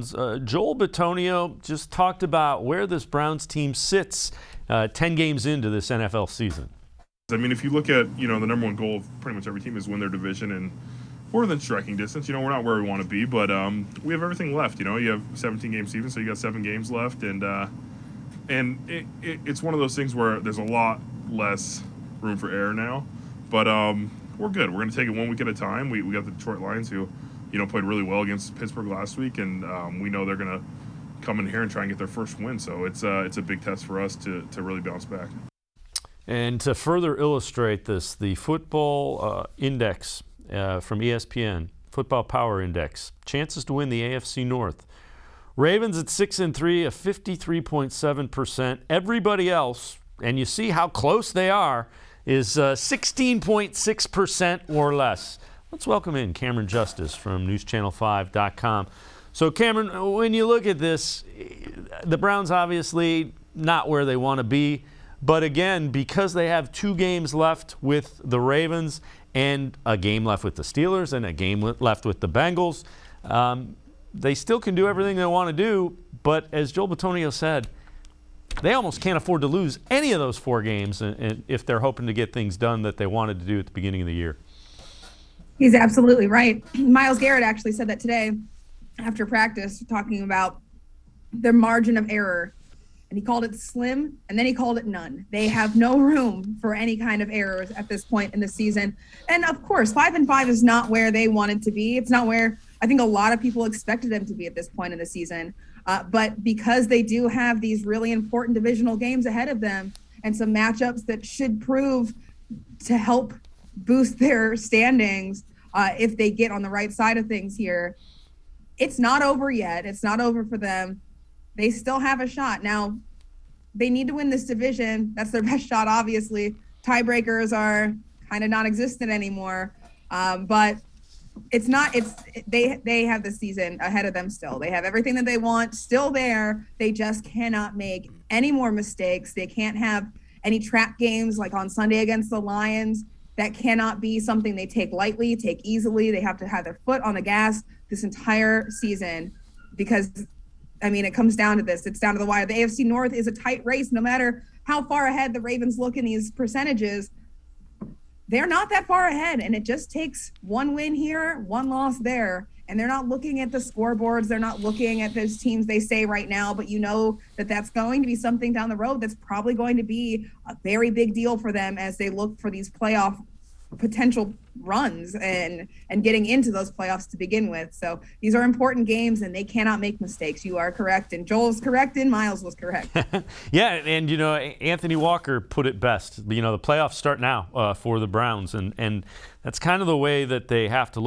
Joel Bitonio just talked about where this Browns team sits 10 games into this NFL season. I mean, if you look at, the number one goal of pretty much every team is win their division, and we're within striking distance. We're not where we want to be, but we have everything left. You have 17 games even, so you got 7 games left, and it's one of those things where there's a lot less room for error now, but we're good. We're going to take it 1 week at a time. We got the Detroit Lions who, played really well against Pittsburgh last week, and we know they're going to come in here and try and get their first win. So it's a big test for us to really bounce back. And to further illustrate this, the football index from ESPN, Football Power Index, chances to win the AFC North. Ravens at 6-3, a 53.7%. Everybody else, and you see how close they are, is 16.6% or less. Let's welcome in Camryn Justice from newschannel5.com. So, Camryn, when you look at this, the Browns obviously not where they want to be. But again, because they have 2 games left with the Ravens and a game left with the Steelers and a game left with the Bengals, they still can do everything they want to do. But as Joel Bitonio said, they almost can't afford to lose any of those 4 games if they're hoping to get things done that they wanted to do at the beginning of the year. He's absolutely right. Myles Garrett actually said that today after practice, talking about their margin of error. And he called it slim, and then he called it none. They have no room for any kind of errors at this point in the season. And of course, 5-5 is not where they wanted to be. It's not where I think a lot of people expected them to be at this point in the season. But because they do have these really important divisional games ahead of them and some matchups that should prove to help boost their standings if they get on the right side of things here, it's not over yet. It's not over for them. They still have a shot. Now, they need to win this division. That's their best shot, obviously. Tiebreakers are kind of non-existent anymore. But they have the season ahead of them still. They have everything that they want still there. They just cannot make any more mistakes. They can't have any trap games like on Sunday against the Lions. That cannot be something they take lightly, take easily. They have to have their foot on the gas this entire season because it comes down to this. It's down to the wire. The AFC North is a tight race. No matter how far ahead the Ravens look in these percentages, they're not that far ahead. And it just takes 1 win here, 1 loss there. And they're not looking at the scoreboards. They're not looking at those teams they say right now. But you know that that's going to be something down the road that's probably going to be a very big deal for them as they look for these playoff potential runs and getting into those playoffs to begin with. So these are important games and they cannot make mistakes. You are correct, and Joel's correct, and Myles was correct. Yeah, and Anthony Walker put it best. The playoffs start now for the Browns, and that's kind of the way that they have to look.